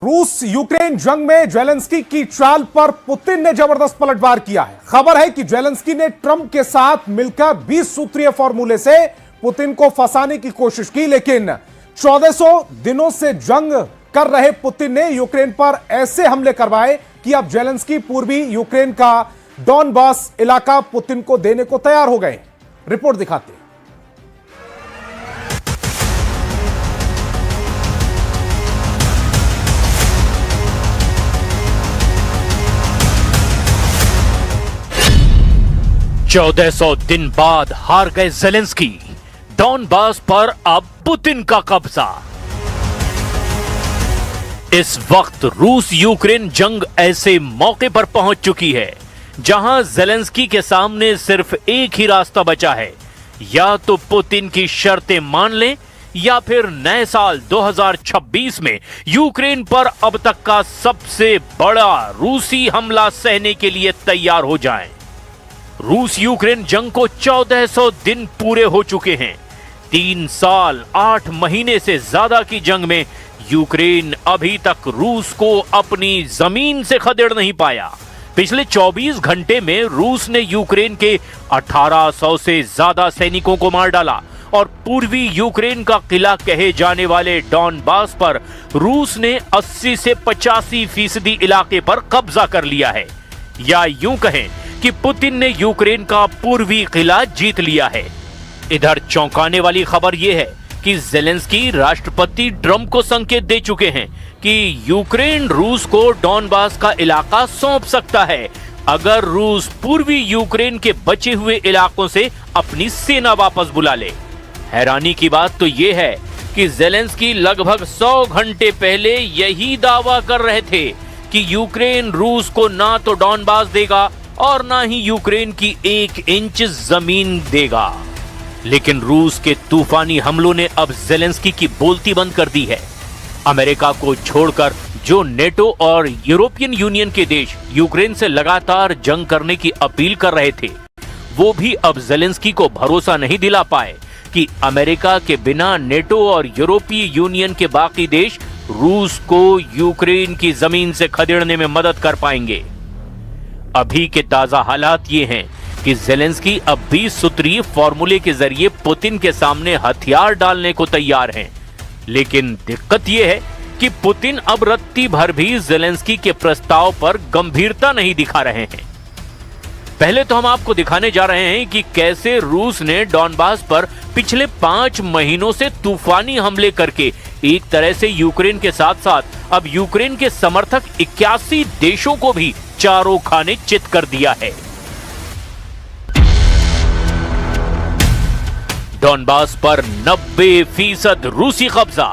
रूस यूक्रेन जंग में जेलेंस्की की चाल पर पुतिन ने जबरदस्त पलटवार किया है। खबर है कि जेलेंस्की ने ट्रंप के साथ मिलकर 20 सूत्रीय फॉर्मूले से पुतिन को फंसाने की कोशिश की, लेकिन 1400 दिनों से जंग कर रहे पुतिन ने यूक्रेन पर ऐसे हमले करवाए कि अब जेलेंस्की पूर्वी यूक्रेन का डॉनबास इलाका पुतिन को देने को तैयार हो गए। रिपोर्ट दिखाते हैं। चौदह 1400 दिन बाद हार गए जेलेंस्की, डॉनबास पर अब पुतिन का कब्जा। इस वक्त रूस यूक्रेन जंग ऐसे मौके पर पहुंच चुकी है जहां जेलेंस्की के सामने सिर्फ एक ही रास्ता बचा है, या तो पुतिन की शर्तें मान लें या फिर नए साल 2026 में यूक्रेन पर अब तक का सबसे बड़ा रूसी हमला सहने के लिए तैयार हो जाएं। रूस यूक्रेन जंग को 1400 दिन पूरे हो चुके हैं। 3 साल 8 महीने से ज्यादा की जंग में यूक्रेन अभी तक रूस को अपनी जमीन से खदेड़ नहीं पाया। पिछले 24 घंटे में रूस ने यूक्रेन के 1800 से ज्यादा सैनिकों को मार डाला और पूर्वी यूक्रेन का किला कहे जाने वाले डॉनबास पर रूस ने 80 से 85% इलाके पर कब्जा कर लिया है, या यूं कहें कि पुतिन ने यूक्रेन का पूर्वी किला जीत लिया है। इधर चौंकाने वाली खबर यह है कि जेलेंस्की राष्ट्रपति ट्रंप को संकेत दे चुके हैं कि यूक्रेन रूस को डॉनबास का इलाका सौंप सकता है अगर रूस पूर्वी यूक्रेन के बचे हुए इलाकों से अपनी सेना वापस बुला ले। हैरानी की बात तो यह है कि जेलेंस्की लगभग 100 घंटे पहले यही दावा कर रहे थे कि यूक्रेन रूस को ना तो डॉनबास देगा और ना ही यूक्रेन की 1 इंच जमीन देगा। लेकिन रूस के तूफानी हमलों ने अब जेलेंस्की की बोलती बंद कर दी है। अमेरिका को छोड़कर जो नेटो और यूरोपियन यूनियन के देश यूक्रेन से लगातार जंग करने की अपील कर रहे थे, वो भी अब जेलेंस्की को भरोसा नहीं दिला पाए कि अमेरिका के बिना नेटो और यूरोपीय यूनियन के बाकी देश रूस को यूक्रेन की जमीन से खदेड़ने में मदद कर पाएंगे। अभी के ताजा हालात ये हैं कि जेलेंस्की अब 20 सूत्रीय फॉर्मूले के जरिए पुतिन के सामने हथियार डालने को तैयार हैं। लेकिन दिक्कत यह है कि पुतिन अब रत्ती भर भी जेलेंस्की के प्रस्ताव पर गंभीरता नहीं दिखा रहे हैं। पहले तो हम आपको दिखाने जा रहे हैं कि कैसे रूस ने डॉनबास पर पिछले 5 महीनों से तूफानी हमले करके एक तरह से यूक्रेन के साथ साथ अब यूक्रेन के समर्थक 81 देशों को भी चारों खाने चित कर दिया है। डॉनबास पर 90% रूसी कब्जा।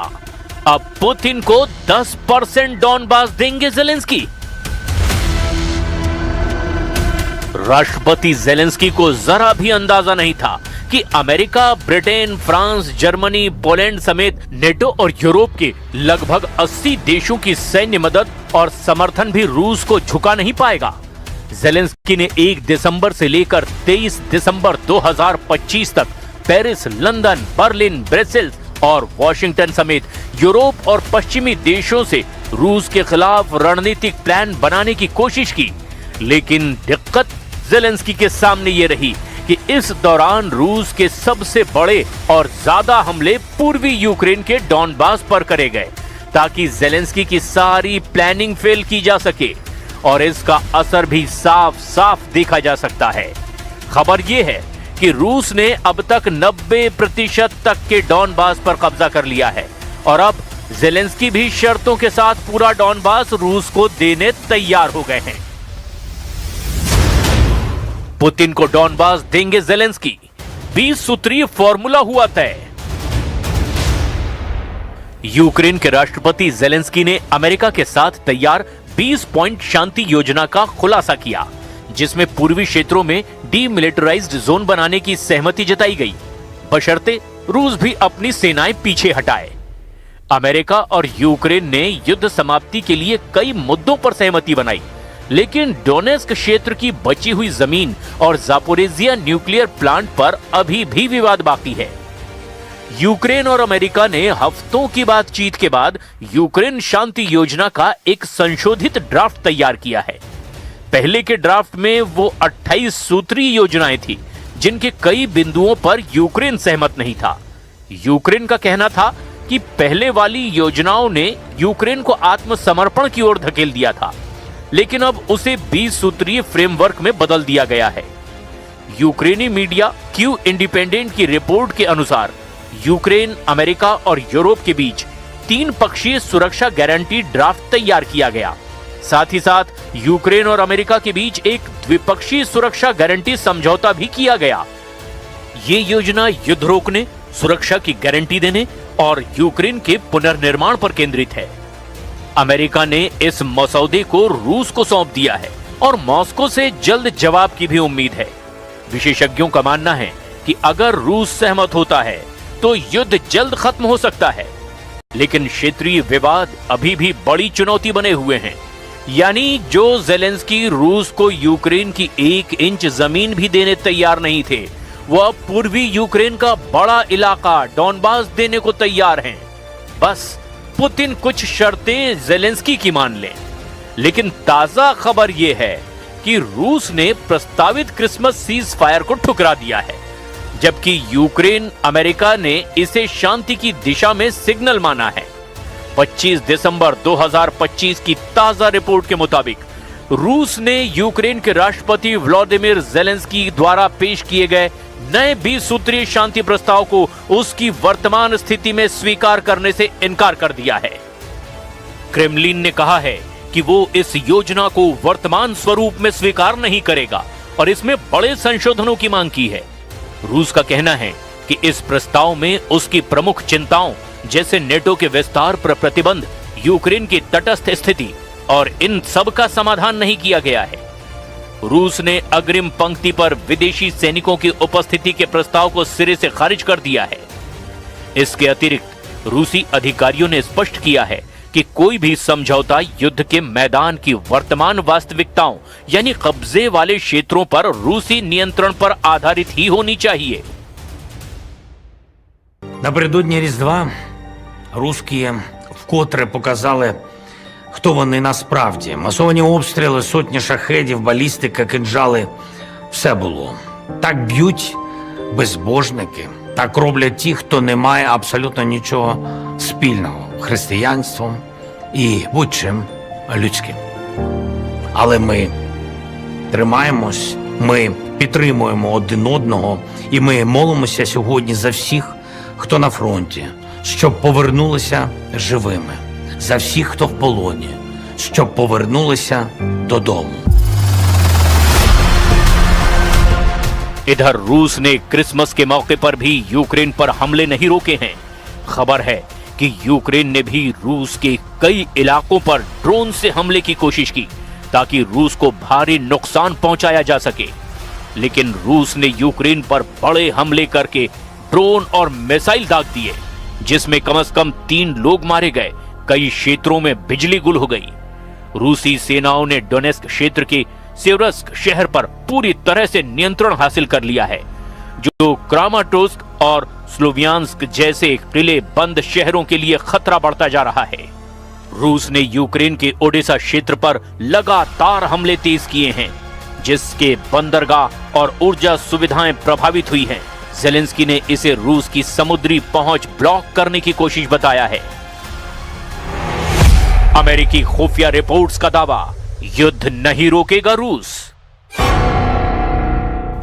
अब पुतिन को 10% डॉनबास देंगे जेलेंस्की। राष्ट्रपति जेलेंस्की को जरा भी अंदाजा नहीं था कि America, Britain, France, Germany, Poland समेत नेटो और यूरोप के लगभग 80 देशों की सैन्य मदद और समर्थन भी रूस को झुका नहीं पाएगा। जेलेंस्की ने 1 दिसंबर से लेकर 23 दिसंबर 2025 तक पेरिस, लंदन, बर्लिन, ब्रसेल्स और वॉशिंगटन समेत यूरोप और पश्चिमी देशों से रूस के खिलाफ रणनीतिक प्लान बनाने की कोशिश की, लेकिन दिक्कत जेलेंस्की के सामने ये रही कि इस दौरान रूस के सबसे बड़े और ज्यादा हमले पूर्वी यूक्रेन के डॉनबास पर करे गए ताकि जेलेंस्की की सारी प्लानिंग फेल की जा सके, और इसका असर भी साफ साफ देखा जा सकता है। खबर यह है कि रूस ने अब तक 90% तक के डॉनबास पर कब्जा कर लिया है और अब जेलेंस्की भी शर्तों के साथ पूरा डॉनबास रूस को देने तैयार हो गए हैं। पुतिन को डॉनबास देंगे जेलेंस्की, 20 सूत्रीय फॉर्मूला हुआ तय। यूक्रेन के राष्ट्रपति जेलेंस्की ने अमेरिका के साथ तैयार 20 पॉइंट शांति योजना का खुलासा किया, जिसमें पूर्वी क्षेत्रों में डीमिलिटराइज्ड जोन बनाने की सहमति जताई गई, बशर्ते रूस भी अपनी सेनाएं पीछे हटाए। अमेरिका और यूक्रेन ने युद्ध समाप्ति के लिए कई मुद्दों पर सहमति बनाई, लेकिन डोनेस्क क्षेत्र की बची हुई जमीन और जापोरेजिया न्यूक्लियर प्लांट पर अभी भी विवाद बाकी है। यूक्रेन और अमेरिका ने हफ्तों की बातचीत के बाद यूक्रेन शांति योजना का एक संशोधित ड्राफ्ट तैयार किया है। पहले के ड्राफ्ट में वो 28 सूत्रीय योजनाएं थी, जिनके कई बिंदुओं पर यूक्रेन सहमत नहीं था। यूक्रेन का कहना था कि पहले वाली योजनाओं ने यूक्रेन को आत्मसमर्पण की ओर धकेल दिया था, लेकिन अब उसे 20 सूत्रीय फ्रेमवर्क में बदल दिया गया है। यूक्रेनी मीडिया क्यू इंडिपेंडेंट की रिपोर्ट के अनुसार यूक्रेन, अमेरिका और यूरोप के बीच 3 पक्षीय सुरक्षा गारंटी ड्राफ्ट तैयार किया गया। साथ ही साथ यूक्रेन और अमेरिका के बीच एक द्विपक्षीय सुरक्षा गारंटी समझौता भी किया गया। ये योजना युद्ध रोकने, सुरक्षा की गारंटी देने और यूक्रेन के पुनर्निर्माण पर केंद्रित है। अमेरिका ने इस मसौदे को रूस को सौंप दिया है और मॉस्को से जल्द जवाब की भी उम्मीद है। विशेषज्ञों का मानना है कि अगर रूस सहमत होता है तो युद्ध जल्द खत्म हो सकता है, लेकिन क्षेत्रीय विवाद अभी भी बड़ी चुनौती बने हुए हैं। यानी जो ज़ेलेंस्की रूस को यूक्रेन की 1 इंच जमीन भी देने तैयार नहीं थे, वह पूर्वी यूक्रेन का बड़ा इलाका डॉनबास देने को तैयार हैं। बस पुतिन कुछ शर्तें ज़ेलेंस्की की मान लें। लेकिन ताजा खबर यह है कि रूस ने प्रस्तावित क्रिसमस सीज फायर को ठुकरा दिया है, जबकि यूक्रेन, अमेरिका ने इसे शांति की दिशा में सिग्नल माना है। 25 दिसंबर 2025 की ताजा रिपोर्ट के मुताबिक रूस ने यूक्रेन के राष्ट्रपति व्लादिमीर ज़ेलेंस्की द्वारा पेश किए गए नए 20 सूत्रीय शांति प्रस्ताव को उसकी वर्तमान स्थिति में स्वीकार करने से इनकार कर दिया है। क्रेमलिन ने कहा है कि वो इस योजना को वर्तमान स्वरूप में स्वीकार नहीं करेगा और इसमें बड़े संशोधनों की मांग की है। रूस का कहना है कि इस प्रस्ताव में उसकी प्रमुख चिंताओं जैसे नेटो के विस्तार पर प्रतिबंध, यूक्रेन की तटस्थ स्थिति और इन सब का समाधान नहीं किया गया है। रूस ने अग्रिम पंक्ति पर विदेशी सैनिकों की उपस्थिति के प्रस्ताव को सिरे से खारिज कर दिया है। इसके अतिरिक्त रूसी अधिकारियों ने स्पष्ट किया है कि कोई भी समझौता युद्ध के मैदान की वर्तमान वास्तविकताओं यानी कब्जे वाले क्षेत्रों पर रूसी नियंत्रण पर आधारित ही होनी चाहिए। Напередодні Різдва русські вкотре показали, хто вони насправді. Масовані обстріли, сотні шахедів, балістика, кинджали – все було. Так б'ють безбожники, так роблять ті, хто не має абсолютно нічого спільного – християнством і будь-чим людським. Але ми тримаємось, ми підтримуємо один одного і ми молимося сьогодні за всіх, хто на фронті, щоб повернулися живими, за всіх, хто в полоні, щоб повернулися додому. इधर रूस ने क्रिसमस के मौके पर भी यूक्रेन पर हमले नहीं रोके हैं। खबर है कि यूक्रेन ने भी रूस के कई इलाकों पर ड्रोन से हमले की कोशिश की ताकि रूस को भारी नुकसान पहुंचाया जा सके। लेकिन रूस ने यूक्रेन पर बड़े हमले करके ड्रोन और मिसाइल दाग दिए, जिसमें कम से कम 3 लोग मारे गए, कई क्षेत्रों में बिजली गुल हो गई। रूसी सेनाओं ने डोनेस्क क्षेत्र के सेवरस्क शहर पर पूरी तरह से नियंत्रण हासिल कर लिया है, जो क्रामाटोर्स्क और स्लोवियांस्क जैसे किले बंद शहरों के लिए खतरा बढ़ता जा रहा है। रूस ने यूक्रेन के ओडेसा क्षेत्र पर लगातार हमले तेज किए हैं, जिसके बंदरगाह और ऊर्जा सुविधाएं प्रभावित हुई हैं। ज़ेलेंस्की ने इसे रूस की समुद्री पहुंच ब्लॉक करने की कोशिश बताया है। अमेरिकी खुफिया रिपोर्ट्स का दावा, युद्ध नहीं रोकेगा रूस।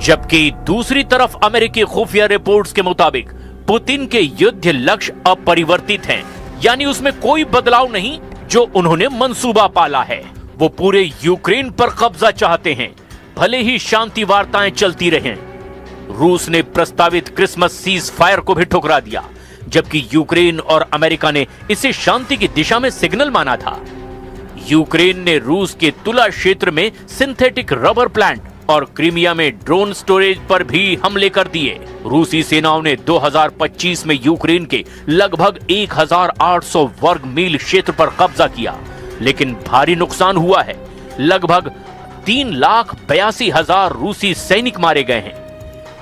जबकि दूसरी तरफ अमेरिकी खुफिया रिपोर्ट्स के मुताबिक पुतिन के युद्ध लक्ष्य अपरिवर्तित हैं, यानी उसमें कोई बदलाव नहीं जो उन्होंने मंसूबा पाला है। वो पूरे यूक्रेन पर कब्जा चाहते हैं, भले ही शांति वार्ताएं चलती रहें। रूस ने प्रस्तावित क्रिसमस सीज फायर को भी ठुकरा दिया, जबकि यूक्रेन और अमेरिका ने इसे शांति की दिशा में सिग्नल माना था। यूक्रेन ने रूस के तुला क्षेत्र में सिंथेटिक रबर प्लांट और क्रीमिया में ड्रोन स्टोरेज पर भी हमले कर दिए। रूसी सेनाओं ने 2025 में यूक्रेन के लगभग 1800 वर्ग मील क्षेत्र पर कब्जा किया, लेकिन भारी नुकसान हुआ है। लगभग 3,82,000 रूसी सैनिक मारे गए हैं।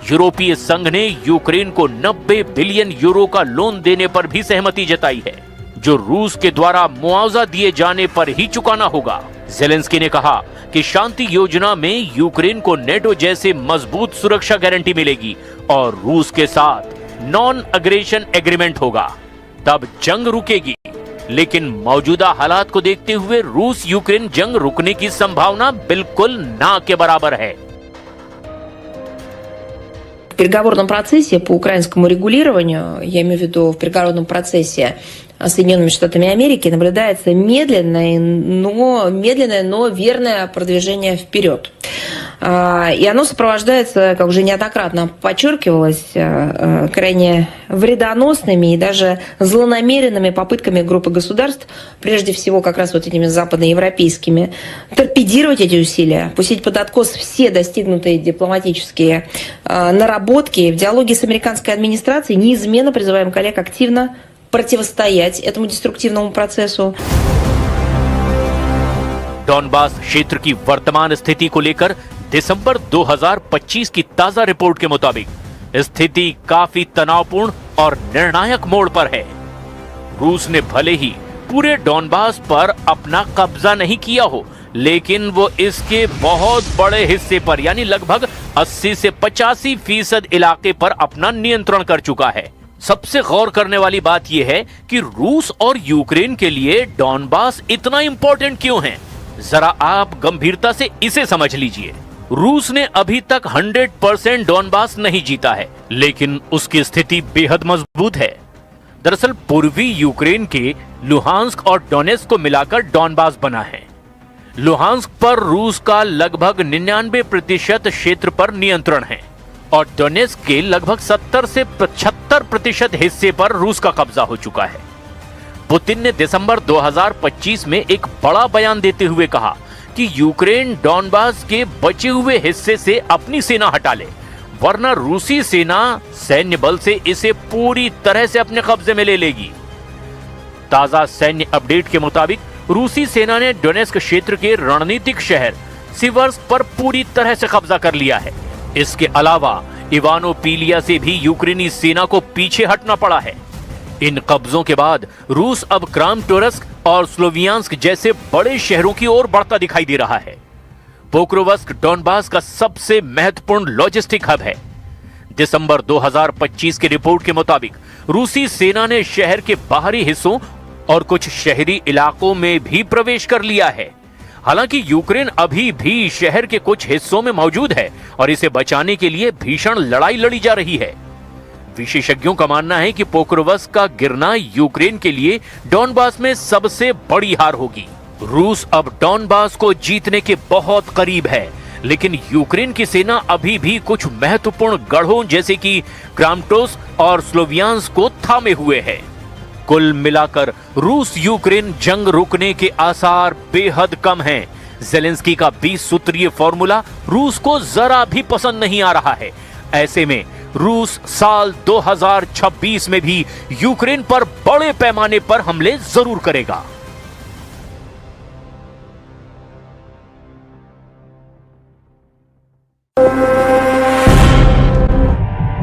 यूरोपीय संघ ने यूक्रेन को 90 बिलियन यूरो का लोन देने पर भी सहमति जताई है, जो रूस के द्वारा मुआवजा दिए जाने पर ही चुकाना होगा। ज़ेलेंस्की ने कहा कि शांति योजना में यूक्रेन को नेटो जैसे मजबूत सुरक्षा गारंटी मिलेगी और रूस के साथ नॉन अग्रेशन एग्रीमेंट होगा, तब जंग रुकेगी। लेकिन मौजूदा हालात को देखते हुए रूस यूक्रेन जंग रुकने की संभावना बिल्कुल ना के बराबर है। В переговорном процессе по украинскому регулированию, я имею в виду в переговорном процессе Соединенными Штатами Америки, наблюдается медленное, но верное продвижение вперед. И оно сопровождается, как уже неоднократно подчеркивалось, крайне вредоносными и даже злонамеренными попытками группы государств, прежде всего как раз вот этими западноевропейскими, торпедировать эти усилия, пустить под откос все достигнутые дипломатические наработки. В диалоге с американской администрацией неизменно призываем коллег активно противостоять этому деструктивному процессу. डॉनबास क्षेत्र की वर्तमान स्थिति को लेकर दिसंबर 2025 की ताजा रिपोर्ट के मुताबिक स्थिति काफी तनावपूर्ण और निर्णायक मोड़ पर है। रूस ने भले ही पूरे डॉनबास पर अपना कब्जा नहीं किया हो, लेकिन वो इसके बहुत बड़े हिस्से पर यानी लगभग 80 से 85% इलाके पर अपना नियंत्रण कर चुका है। सबसे गौर करने वाली बात यह है कि रूस और यूक्रेन के लिए डॉनबास इतना इंपॉर्टेंट क्यों है। जरा आप गंभीरता से इसे समझ लीजिए। रूस ने अभी तक 100% डॉनबास नहीं जीता है, लेकिन उसकी स्थिति बेहद मजबूत है। दरअसल पूर्वी यूक्रेन के लुहांस्क और डोनेस्क को मिलाकर डॉनबास बना है। लुहांस्क पर रूस का लगभग 99% क्षेत्र पर नियंत्रण है और डोनेस्क के लगभग 70 से 75% हिस्से पर रूस का कब्जा हो चुका है। पुतिन ने दिसंबर 2025 में एक बड़ा बयान देते हुए कहा कि यूक्रेन डॉनबास के बचे हुए हिस्से से अपनी सेना हटा ले, वरना रूसी सेना सैन्य बल से इसे पूरी तरह से अपने कब्जे में ले लेगी। ताजा सैन्य अपडेट के मुताबिक रूसी सेना ने डोनेस्क क्षेत्र के रणनीतिक शहर सिवर्स्क पर पूरी तरह से कब्जा कर लिया है। इसके अलावा इवानोपिलिया से भी यूक्रेनी सेना को पीछे हटना पड़ा है। इन कब्जों के बाद रूस अब क्रामाटोर्स्क और स्लोवियांस्क जैसे बड़े शहरों की ओर बढ़ता दिखाई दे रहा है। पोक्रोवस्क डॉनबास का सबसे महत्वपूर्ण लॉजिस्टिक हब है। दिसंबर 2025 की रिपोर्ट के मुताबिक रूसी सेना ने शहर के बाहरी हिस्सों और कुछ शहरी इलाकों में भी प्रवेश कर लिया है। हालांकि यूक्रेन अभी भी शहर के कुछ हिस्सों में मौजूद है और इसे बचाने के लिए भीषण लड़ाई लड़ी जा रही है। विशेषज्ञों का मानना है कि पोक्रोवस्क का गिरना यूक्रेन के लिए डॉनबास में सबसे बड़ी हार होगी। रूस अब डॉनबास को जीतने के बहुत करीब है, लेकिन यूक्रेन की सेना अभी भी कुछ महत्वपूर्ण गढ़ों जैसे कि क्रामाटोर्स्क और स्लोवियांस्क को थामे हुए है। कुल मिलाकर रूस यूक्रेन जंग रुकने के आसार बेहद कम हैं। ज़ेलेंस्की का 20 सूत्रीय फॉर्मूला रूस को जरा भी पसंद नहीं आ रहा है। ऐसे में रूस साल 2026 में भी यूक्रेन पर बड़े पैमाने पर हमले जरूर करेगा।